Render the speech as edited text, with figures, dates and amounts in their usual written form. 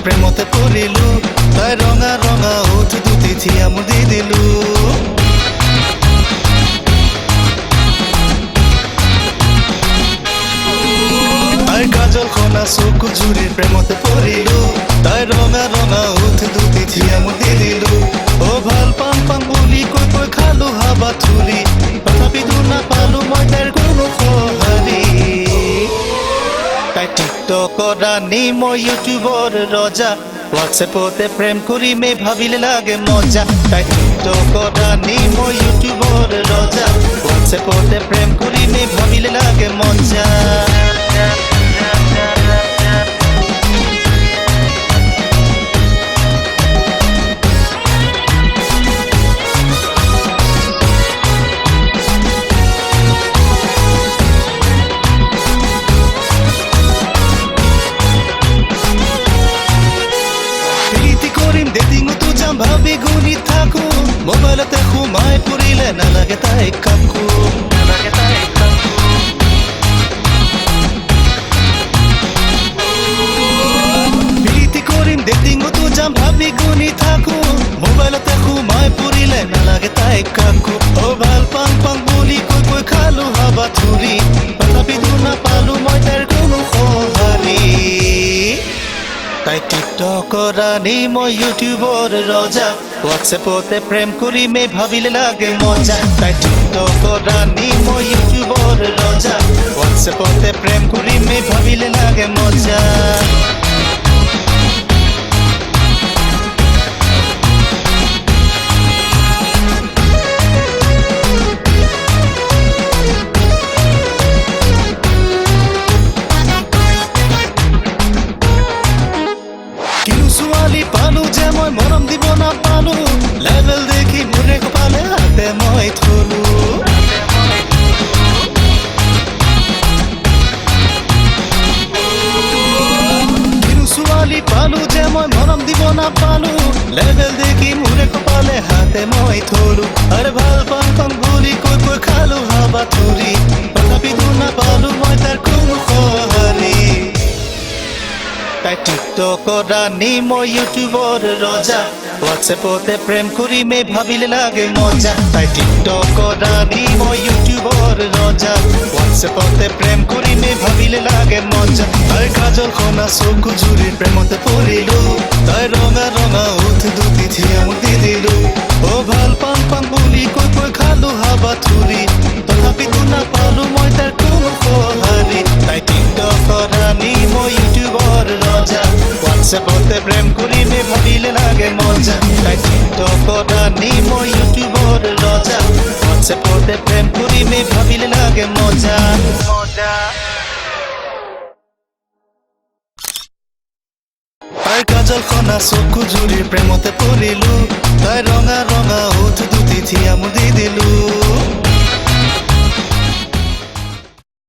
প্ৰেমতে পৰিলো তাই ৰঙা ৰঙা ওঠ দুটি থিয়া মোৰ দি দিলো তাই কাজল খনা চকু জুৰি প্ৰেমতে পৰিলো তাই ৰঙা ৰঙা ওঠ দুটি থিয়া মোৰ দি দিলো অ ভাল পাম পাম বুলি কৈ কৈ খালো হাবা থুৰি তথাপিতো নাপালো মই তাইৰ কোনো সঁহাৰি তাই টিকটকৰ ৰাণী মই ইউটিউবৰ ৰজা হোৱাটছএপতে প্ৰেম কৰি মে ভাবিলে লাগে মজা তাই টিকটকৰ ৰাণী মই ইউটিউবৰ ৰজা হোৱাটছএপতে প্ৰেম কৰি মে ভাবিলে লাগে মজা ভাবি গুনি থাকো মোবাইলতে সোমাই পৰিলে নালাগে তাইক কাকো প্ৰীতি কৰিম ডেটিঙতো যাম ভাবি গুনি থাকো মোবাইলতে সোমাই পৰিলে নালাগে তাইক কাকো অ ভাল পাম পাম বুলি কৈ কৈ খালো হাবা থুৰি তথাপিতো নাপালো মই তাইৰ কোনো সঁহাৰি তাই টিকটকৰ ৰাণী মই ইউটিউবৰ ৰজা হোৱাটছএপতে প্ৰেম কৰি মে ভাবিলে লাগে মজা তাই টিকটকৰ ৰাণী মই ইউটিউবৰ ৰজা হোৱাটছএপতে প্ৰেম কৰি মে ভাবিলে লাগে মজা ছোৱালী পালো যে মই মৰম দিব নাপালো লেভেল দেখি মোৰে কপালে হাতে মই থলো ছোৱালী পালো যে মই মৰম দিব নাপালো লেভেল দেখি মোৰে কপালে হাতে মই থলো আৰে ভাল পাম পাম বুলি কৈ কৈ খালো হাবা থুৰি তথাপিতো নাপালো মই তাৰ কোনো সঁহাৰি তাই টিকটকৰ ৰাণী মই ইউটিউবৰ ৰজা হোৱাটছএপতে প্ৰেম কৰি মে ভাবিলে লাগে মজা তাই টিকটকৰ ৰাণী মই ইউটিউবৰ ৰজা হোৱাটছএপতে প্ৰেম কৰি মে ভাবিলে লাগে মজা তাই কাজল খনা চকু জুৰি প্ৰেমতে পৰিলো তাই ৰঙা ৰঙা ওঠ দুটি থিয়া মোক দি দিলো অ ভাল পাম পাম বুলি কৈ কৈ খালো হাবা থুৰি তথাপিতো নাপালো মই তাৰ কোনো সঁহাৰি তাই টিকটকৰ ৰাণী মই ইউটিউবৰ ৰজা হোৱাটছএপতে প্ৰেম কৰি মে ভাবিলে লাগে মজা তাই টিকটকৰ ৰাণী মই ইউটিউবৰ ৰজা হোৱাটছএপতে প্ৰেম কৰি মে ভাবিলে লাগে মজা তাই কাজল খনা চকু জুৰি প্ৰেমতে পৰিলো তাই ৰঙা ৰঙা ওঠ দুটি থিয়া মোৰ দি দিলো